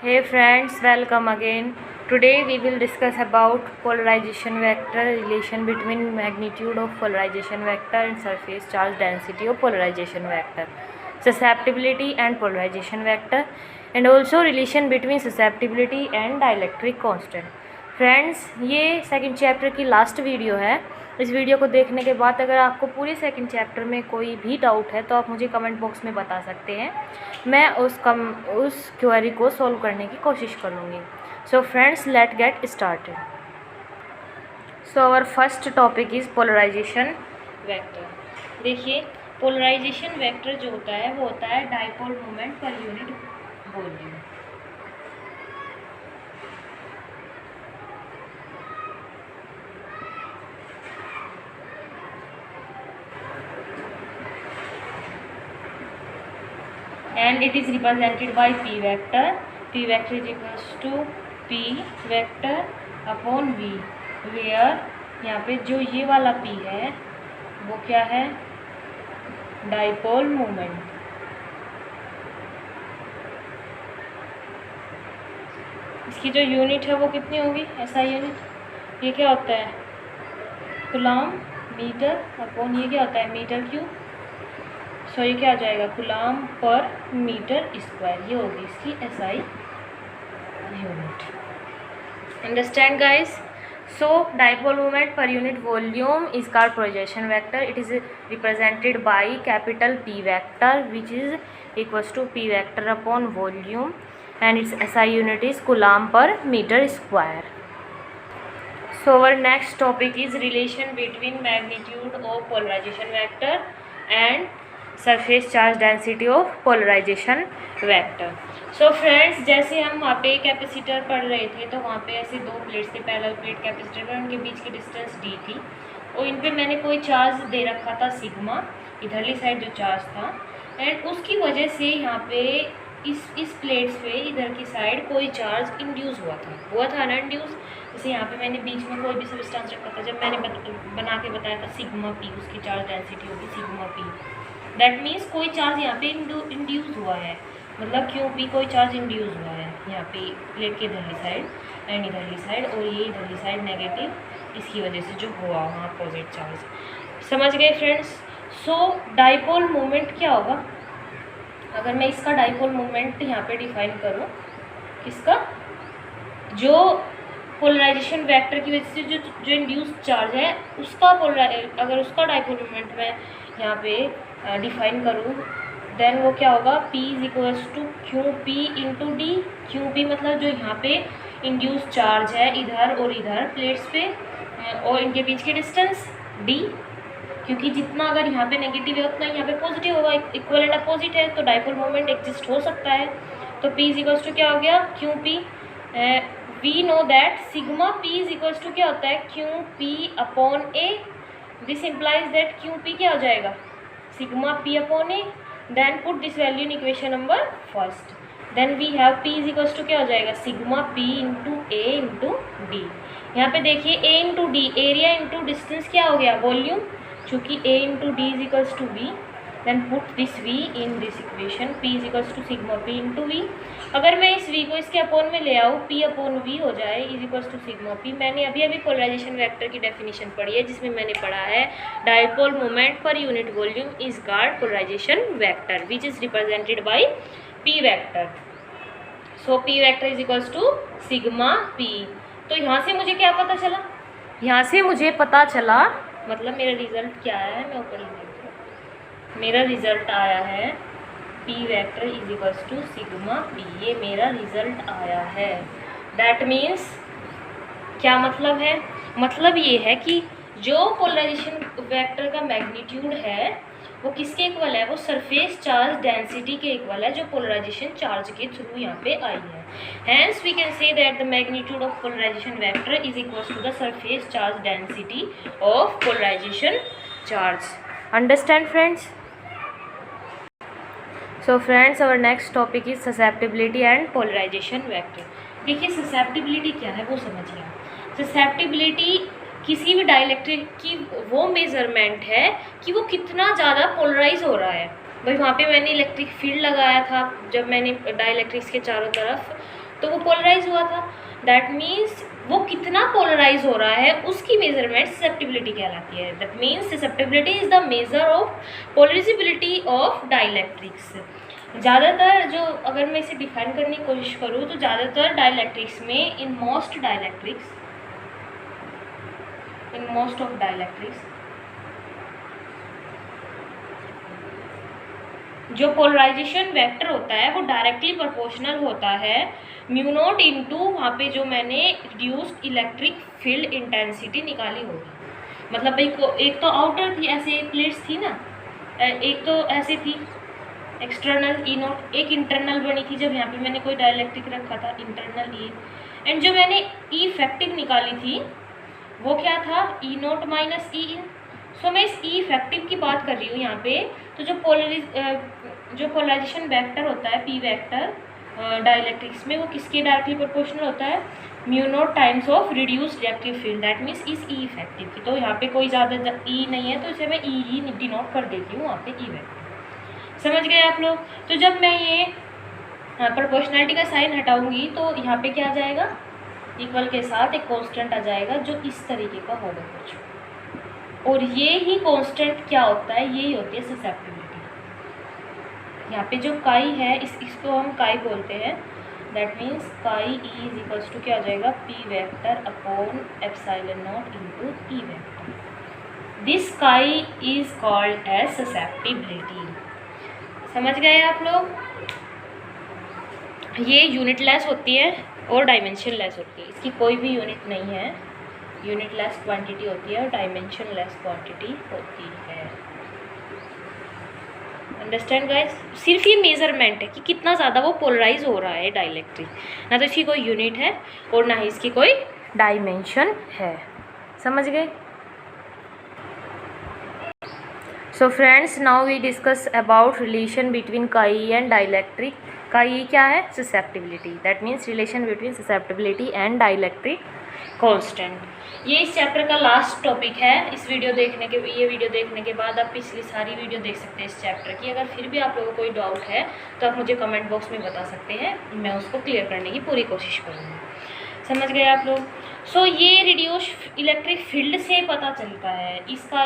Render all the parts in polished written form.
Hey friends, welcome again. Today we will discuss about polarization vector, relation between magnitude of polarization vector and surface charge density of polarization vector, susceptibility and polarization vector, and also relation between susceptibility and dielectric constant. Friends, ये second chapter की last video है। इस video को देखने के बाद अगर आपको पूरे सेकंड चैप्टर में कोई भी डाउट है तो आप मुझे कमेंट बॉक्स में बता सकते हैं। मैं उस क्वेरी को सॉल्व करने की कोशिश करूँगी। So friends, let get started. So our first topic is polarisation vector. देखिए, पोलराइजेशन वेक्टर जो होता है वो होता है dipole moment per unit volume. And it is represented by p vector. P vector is equals to p vector upon v, where यहाँ पे जो ये वाला p है वो क्या है, डाइपोल मोमेंट। इसकी जो यूनिट है वो कितनी होगी, ऐसा यूनिट, ये क्या होता है, कूलम मीटर अपॉन ये क्या होता है, मीटर क्यूब। सो ये क्या आ जाएगा, कूलम पर मीटर स्क्वायर। ये होगी इसकी SI unit. Understand guys? So dipole moment per unit volume is called polarisation vector. It is represented by capital P vector which is equals to P vector upon volume and its SI unit is coulomb per metre square. So our next topic is relation between magnitude of polarisation vector and surface charge density of polarisation vector. So friends, जैसे हम वहाँ पे capacitor पढ़ रहे थे तो वहाँ पे ऐसे दो प्लेट्स थे, पैरेलल प्लेट कैपेसिटर पर, उनके बीच की डिस्टेंस d थी और इन पे मैंने कोई चार्ज दे रखा था सिग्मा, इधरली साइड जो चार्ज था, एंड उसकी वजह से यहाँ पे इस प्लेट्स पे इधर की साइड कोई चार्ज इंड्यूस हुआ था ना इंड्यूस। जैसे यहाँ पे मैंने बीच में कोई भी सब्सटेंस रखा था, जब मैंने बना के बताया था सिग्मा p, उसकी चार्ज डेंसिटी होगी सिग्मा p। दैट मीन्स कोई चार्ज यहाँ पे इंड्यूस हुआ है, मतलब क्यों पी कोई चार्ज इंड्यूस हुआ है यहाँ पे प्लेट के इधरली साइड एंड इधरली साइड, और ये इधरली साइड नेगेटिव, इसकी वजह से जो हुआ वहाँ अपोजिट चार्ज। समझ गए फ्रेंड्स? सो डाइपोल मोमेंट क्या होगा, अगर मैं इसका डाइपोल मोमेंट यहाँ पे डिफाइन करूँ, इसका जो पोलराइजेशन वेक्टर की वजह से जो इंड्यूस चार्ज है उसका अगर उसका डाइपोल मोमेंट मैं यहाँ पे डिफाइन करूँ, देन वो क्या होगा, P is equals to q p into d. Q p मतलब जो यहाँ पे इंड्यूस चार्ज है इधर और इधर प्लेट्स पे और इनके बीच की डिस्टेंस d, क्योंकि जितना अगर यहाँ पे नेगेटिव है उतना यहाँ पे पॉजिटिव होगा, इक्वल एंड अपोजिट है, तो डाइपोल मोमेंट एग्जिस्ट हो सकता है। तो P इज इक्वल्स टू क्या हो गया, q p. We know that sigma P is equals to क्या होता है, q p upon a. This implies that q p क्या हो जाएगा, sigma p upon a. Then put this value in equation number first, then we have p is equals to क्या हो जाएगा, sigma p into a into d. यहाँ पे देखिए a into d, area into distance क्या हो गया, volume, चूँकि a into d is equals to v। Then put this v in this equation, p is equals to sigma p into v। अगर मैं इस v को इसके अपॉन में ले आऊँ, p अपॉन v हो जाए is equals to sigma p। मैंने अभी पोलराइजेशन वेक्टर की डेफिनेशन पढ़ी है जिसमें मैंने पढ़ा है dipole moment per unit volume is called polarisation vector which is represented by p vector. So p vector is equals to sigma p। तो यहाँ से मुझे क्या पता चला, यहाँ से मुझे पता चला, मतलब मेरा रिजल्ट क्या आया है, मैं ऊपर लिख देती हूँ। मेरा रिजल्ट आया है p vector is equals to sigma p, ये मेरा रिजल्ट आया है। दैट मीन्स क्या मतलब है, मतलब ये है कि जो पोलराइजेशन वेक्टर का मैग्नीट्यूड है वो किसके इक्वल है, वो सरफेस चार्ज डेंसिटी के इक्वल है जो पोलराइजेशन चार्ज के थ्रू यहाँ पे आई है। Hence we can say that the magnitude of polarisation vector is equals to the surface charge density of polarisation charge. Understand friends? So friends, our next topic is susceptibility and polarisation vector. देखिए, susceptibility क्या है वो समझिए। Susceptibility किसी भी dielectric की वो measurement है कि वो कितना ज़्यादा पोलराइज हो रहा है। भाई वहाँ पे मैंने इलेक्ट्रिक फील्ड लगाया था जब मैंने डाइलेक्ट्रिक्स के चारों तरफ, तो वो पोलराइज हुआ था। दैट मीन्स वो कितना पोलराइज हो रहा है उसकी मेजरमेंट ससेप्टिबिलिटी कहलाती है। That means susceptibility is the measure of polarisability of dielectrics. ज़्यादातर जो, अगर मैं इसे डिफाइन करने की कोशिश करूँ तो ज़्यादातर डाइलेक्ट्रिक्स में इन मोस्ट ऑफ डाइलेक्ट्रिक्स जो पोलराइजेशन वेक्टर होता है वो डायरेक्टली प्रोपोर्शनल होता है म्यू नॉट इंटू वहाँ पे जो मैंने रिड्यूस्ड इलेक्ट्रिक फील्ड इंटेंसिटी निकाली होगी। मतलब भाई एक तो आउटर थी, ऐसे प्लेट्स थी ना, एक तो ऐसे थी एक्सटर्नल ई नॉट, एक इंटरनल बनी थी जब यहाँ पे मैंने कोई डाइलेक्ट्रिक रखा था इंटरनल ई, एंड जो मैंने ई इफेक्टिव निकाली थी वो क्या था, ई नॉट माइनस ई इन। सो मैं इस ई इफेक्टिव की बात कर रही हूँ यहाँ पे। तो जो पोलराइजेशन वेक्टर होता है पी वेक्टर डाइलेक्ट्रिक्स में, वो किसके डायरेक्टली प्रोपोर्शनल होता है, mu naught times of reduced reactive field. That means इस ई इफेक्टिव की। तो यहाँ पे कोई ज़्यादा ई नहीं है तो इसे मैं ई ही डिनोट कर देती हूँ वहाँ पे ई वेक्टर। समझ गए आप लोग। तो जब मैं ये प्रोपोर्शनलिटी का साइन हटाऊंगी तो यहाँ पे क्या आ जाएगा, इक्वल के साथ एक कांस्टेंट आ जाएगा जो इस तरीके का होगा कुछ, और ये ही कांस्टेंट क्या होता है, यही होती है ससेप्टिबिलिटी। यहाँ पे जो काई है इसको हम काई बोलते हैं। दैट मीन्स काई ई इज इक्वल्स टू क्या हो जाएगा, P vector upon epsilon not into E vector. This काई इज कॉल्ड एज ससेप्टिबिलिटी। समझ गए आप लोग। ये यूनिट लेस होती है और डायमेंशन लेस होती है, इसकी कोई भी यूनिट नहीं है। यूनिट लेस क्वांटिटी होती है और डायमेंशन लेस क्वांटिटी होती है। Understand guys. सिर्फ ये मेजरमेंट है कि कितना ज़्यादा वो पोलराइज हो रहा है डाइलेक्ट्रिक, ना तो इसकी कोई यूनिट है और ना ही इसकी कोई डायमेंशन है। समझ गए। So friends, now we discuss about relation between chi and dielectric. Chi क्या है, susceptibility. That means relation between susceptibility and dielectric constant. ये इस चैप्टर का लास्ट टॉपिक है। ये वीडियो देखने के बाद आप पिछली सारी वीडियो देख सकते हैं इस चैप्टर की। अगर फिर भी आप लोगों को कोई डाउट है तो आप मुझे कमेंट बॉक्स में बता सकते हैं, मैं उसको क्लियर करने की पूरी कोशिश करूँगी। समझ गए आप लोग। सो ये रिड्यूस इलेक्ट्रिक फील्ड से पता चलता है। इसका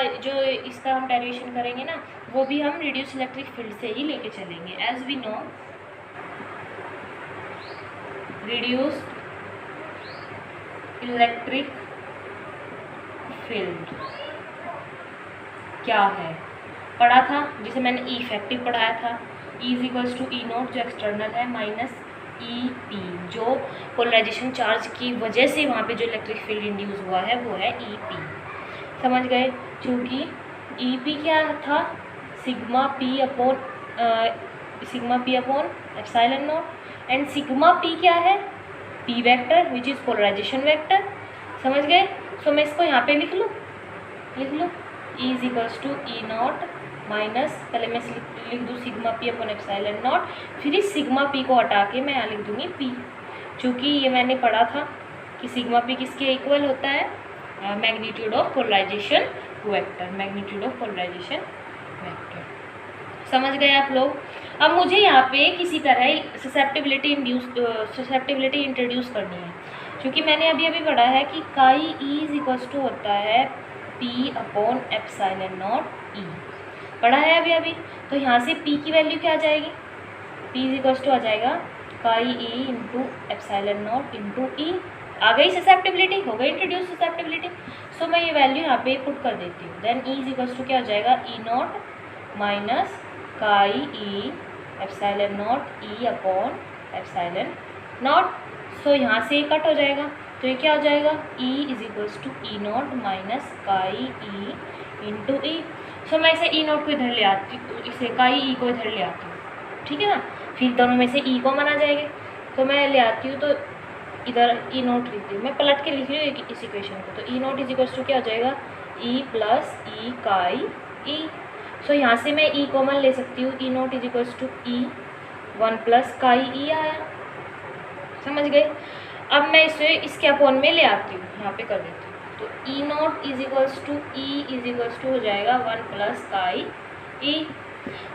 हम डेरिवेशन करेंगे ना, वो भी हम रिड्यूस इलेक्ट्रिक फील्ड से ही लेके चलेंगे। As we know, reduce electric field क्या है, पढ़ा था, जिसे मैंने ई इफेक्टिव पढ़ाया था। E is equals to E not जो एक्सटर्नल है माइनस ई पी जो पोलराइजेशन चार्ज की वजह से वहाँ पे जो इलेक्ट्रिक फील्ड इंड्यूस हुआ है वो है ई पी। समझ गए। चूँकि ई पी क्या था, sigma P upon epsilon not, and sigma P क्या है, P vector which is polarisation vector. समझ गए। सो मैं इसको यहाँ पे लिख लूँ E is equals to E not minus, पहले मैं लिख दूँ sigma P upon epsilon not, फिर इस सिग्मा पी को हटा के मैं यहाँ लिख दूँगी पी। चूँकि ये मैंने पढ़ा था कि सिग्मा पी किसके इक्वल होता है, मैग्नीट्यूड ऑफ पोलराइजेशन वेक्टर, समझ गए आप लोग। अब मुझे यहाँ पे किसी तरह ससेप्टिबिलिटी इंट्रोड्यूस करनी है, क्योंकि मैंने अभी पढ़ा है कि काई ई इज इक्वल्स टू होता है पी अपॉन एप्सिलॉन नॉट ई, पढ़ा है अभी। तो यहाँ से पी की वैल्यू क्या आ जाएगी, पी इज इक्वल्स टू आ जाएगा chi E into epsilon naught into E. आ गई ससेप्टिबिलिटी, हो गई इंट्रोड्यूस ससेप्टिबिलिटी। सो मैं ये वैल्यू यहाँ पे पुट कर देती हूँ। Then E is equals to क्या हो जाएगा, E not minus chi E epsilon naught E upon epsilon naught. So यहाँ से कट हो जाएगा, तो ये क्या हो जाएगा, E is equals to E not minus chi E into ई। सो मैं इसे ई नॉट को इधर ले आती हूँ, इसे काई ई को इधर ले आती हूँ, ठीक है ना। फिर दोनों में से ई कॉमन आ जाएंगे, तो मैं ले आती हूँ, तो इधर ई नॉट लिखती हूँ, मैं पलट के लिख रही हूँ इस इक्वेशन को। तो E naught is equals to क्या हो जाएगा, ई प्लस ई काई ई। सो यहाँ से मैं ई कॉमन ले सकती हूँ, E naught is equals to E 1 plus chi E आया। समझ गए। अब मैं इसे इसके अपॉन में ले आती हूँ, यहाँ पे कर देती हूँ। तो E naught is equals to E is equals to हो जाएगा 1 प्लस काई ई।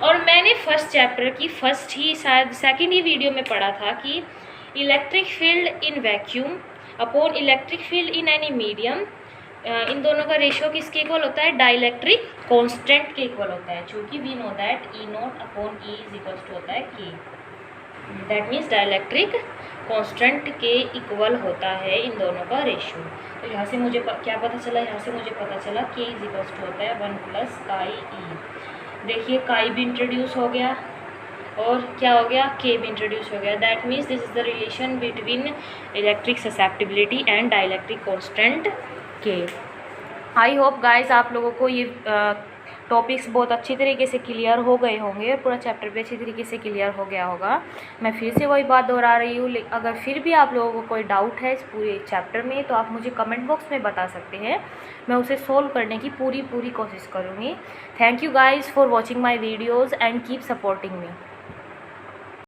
और मैंने फर्स्ट चैप्टर की फर्स्ट ही शायद सेकेंड ही वीडियो में पढ़ा था कि electric field in vacuum upon electric field in any medium, इन दोनों का रेशियो किसके इक्वल होता है? डाइलेक्ट्रिक कांस्टेंट के इक्वल होता है, क्योंकि we know that E not upon E is equal to होता है K. That means dielectric constant K equal होता है इन दोनों का रेशियो। तो यहाँ से मुझे क्या पता चला? यहाँ से मुझे पता चला के इज इक्वल टू होता है 1 + काई ई। देखिए काई भी इंट्रोड्यूस हो गया और क्या हो गया? के भी इंट्रोड्यूस हो गया। That means this is the relation between electric susceptibility and dielectric constant के। आई होप गाइज आप लोगों को ये टॉपिक्स बहुत अच्छी तरीके से क्लियर हो गए होंगे और पूरा चैप्टर भी अच्छी तरीके से क्लियर हो गया होगा। मैं फिर से वही बात दोहरा रही हूँ, अगर फिर भी आप लोगों को कोई डाउट है इस पूरे चैप्टर में तो आप मुझे कमेंट बॉक्स में बता सकते हैं, मैं उसे सोल्व करने की पूरी कोशिश करूँगी। Thank you guys for watching my videos and keep supporting me.